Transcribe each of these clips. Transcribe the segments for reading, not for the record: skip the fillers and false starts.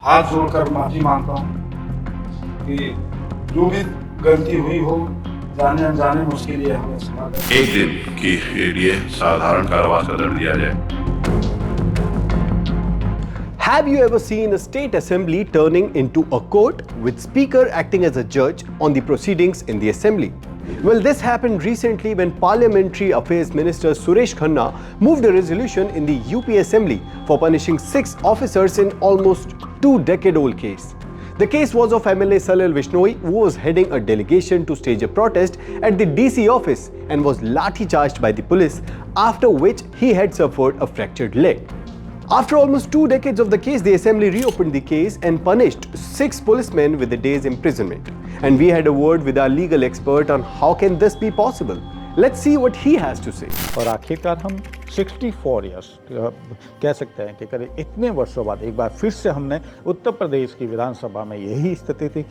हाथ जोड़कर माफी मांगता हूँ कि जो भी गलती हुई हो जाने अनजाने में उसके लिए हमें क्षमा करें। एक दिन के लिए साधारण कारावास का दंड दिया जाए। Have you ever seen a state assembly turning into a court with speaker acting as a judge on the proceedings in the assembly? Well, this happened recently when Parliamentary Affairs Minister Suresh Khanna moved a resolution in the UP Assembly for punishing 6 officers in almost 2-decade-old case. The case was of MLA Salil Vishnoi, who was heading a delegation to stage a protest at the DC office and was lathi charged by the police, after which he had suffered a fractured leg. After almost 2 decades of the case, the assembly reopened the case and punished 6 policemen with a day's imprisonment. And we had a word with our legal expert on how can this be possible. Let's see what he has to say. और आखिरकार हम 64 years कह सकते हैं कि करीब इतने वर्षों बाद एक बार फिर से हमने उत्तर प्रदेश की विधानसभा में यही स्थिति थी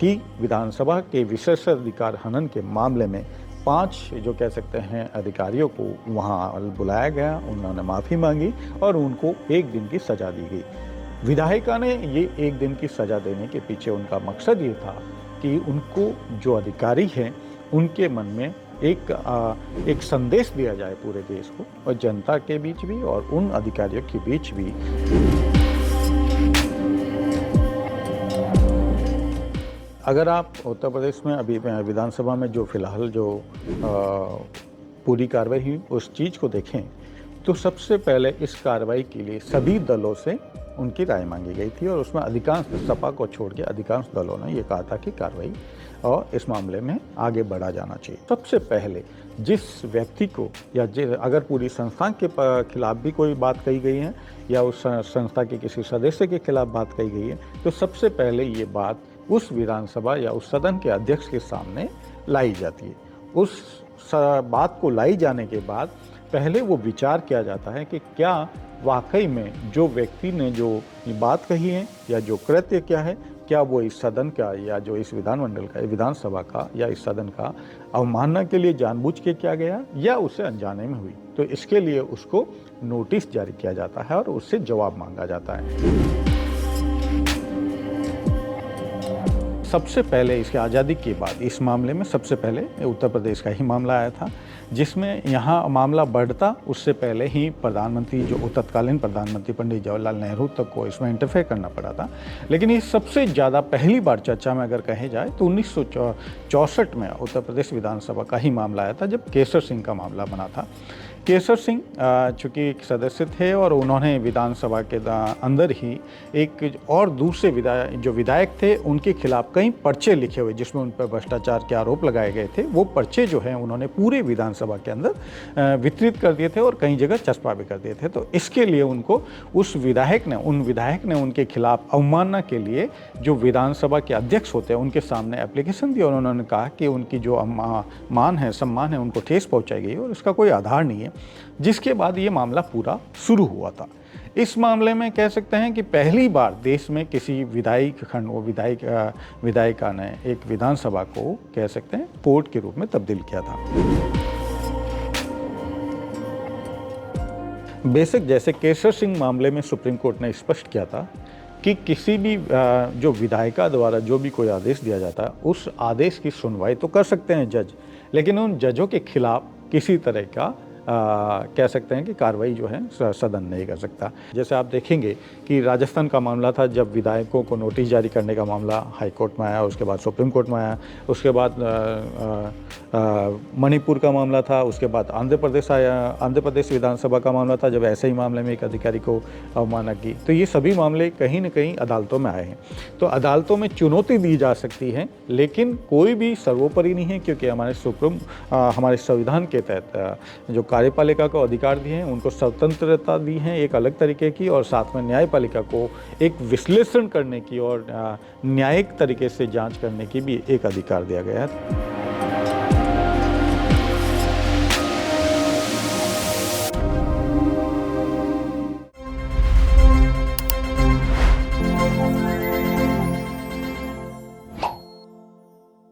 कि विधानसभा के विशेषाधिकार हनन के मामले में 5 जो कह सकते हैं अधिकारियों को वहाँ बुलाया गया, उन्होंने माफ़ी मांगी और उनको 1 दिन की सज़ा दी गई। विधायिका ने ये 1 दिन की सज़ा देने के पीछे उनका मकसद ये था कि उनको जो अधिकारी हैं उनके मन में एक संदेश दिया जाए पूरे देश को और जनता के बीच भी और उन अधिकारियों के बीच भी। अगर आप उत्तर प्रदेश में अभी विधानसभा में जो फिलहाल जो पूरी कार्रवाई हुई उस चीज़ को देखें तो सबसे पहले इस कार्रवाई के लिए सभी दलों से उनकी राय मांगी गई थी और उसमें अधिकांश सपा को छोड़ के अधिकांश दलों ने ये कहा था कि कार्रवाई और इस मामले में आगे बढ़ा जाना चाहिए। सबसे पहले जिस व्यक्ति को या अगर पूरी संस्था के खिलाफ भी कोई बात कही गई है या उस संस्था के किसी सदस्य के खिलाफ बात कही गई है तो सबसे पहले ये बात उस विधानसभा या उस सदन के अध्यक्ष के सामने लाई जाती है। उस बात को लाई जाने के बाद पहले वो विचार किया जाता है कि क्या वाकई में जो व्यक्ति ने जो बात कही है या जो कृत्य क्या है, क्या वो इस सदन का या जो इस विधानमंडल का, विधानसभा का या इस सदन का अवमानना के लिए जानबूझ के किया गया या उसे अनजाने में हुई। तो इसके लिए उसको नोटिस जारी किया जाता है और उससे जवाब मांगा जाता है। सबसे पहले इसकी आज़ादी के बाद इस मामले में सबसे पहले उत्तर प्रदेश का ही मामला आया था, जिसमें यहाँ मामला बढ़ता उससे पहले ही प्रधानमंत्री जो तत्कालीन प्रधानमंत्री पंडित जवाहरलाल नेहरू तक को इसमें इंटरफेयर करना पड़ा था। लेकिन ये सबसे ज़्यादा पहली बार चर्चा में अगर कहे जाए तो 1964 में उत्तर प्रदेश विधानसभा का ही मामला आया था जब केसर सिंह का मामला बना था। केसर सिंह चूँकि एक सदस्य थे और उन्होंने विधानसभा के अंदर ही एक और दूसरे विधायक थे उनके खिलाफ कई पर्चे लिखे हुए जिसमें उन पर भ्रष्टाचार के आरोप लगाए गए थे। वो पर्चे जो हैं उन्होंने पूरे विधानसभा के अंदर वितरित कर दिए थे और कई जगह चस्पा भी कर दिए थे। तो इसके लिए उनको उन विधायक ने उनके खिलाफ अवमानना के लिए जो विधानसभा के अध्यक्ष होते हैं उनके सामने एप्लीकेशन दी और उन्होंने कहा कि उनकी जो मान है सम्मान है उनको ठेस पहुँचाई गई और इसका कोई आधार नहीं है, जिसके बाद ये मामला पूरा शुरू हुआ था। इस मामले में कह सकते हैं कि पहली बार देश में किसी विधायिका ने एक विधानसभा को कह सकते हैं कोर्ट के रूप में तब्दील किया था। बेसिक जैसे केसर सिंह मामले में सुप्रीम कोर्ट ने स्पष्ट किया था कि किसी भी जो विधायिका द्वारा जो भी कोई आदेश दिया जाता है उस आदेश की सुनवाई तो कर सकते हैं जज, लेकिन उन जजों के खिलाफ किसी तरह का कह सकते हैं कि कार्रवाई जो है सदन नहीं कर सकता। जैसे आप देखेंगे कि राजस्थान का मामला था जब विधायकों को नोटिस जारी करने का मामला हाई कोर्ट में आया, उसके बाद सुप्रीम कोर्ट में आया, उसके बाद मणिपुर का मामला था, उसके बाद आंध्र प्रदेश विधानसभा का मामला था जब ऐसे ही मामले में एक अधिकारी को अवमानना की। तो ये सभी मामले कहीं न कहीं अदालतों में आए हैं। तो अदालतों में चुनौती दी जा सकती है लेकिन कोई भी सर्वोपरि नहीं है, क्योंकि हमारे संविधान के तहत जो कार्यपालिका को अधिकार दिए हैं उनको स्वतंत्रता दी है एक अलग तरीके की, और साथ में न्यायपालिका को एक विश्लेषण करने की और न्यायिक तरीके से जांच करने की भी एक अधिकार दिया गया है।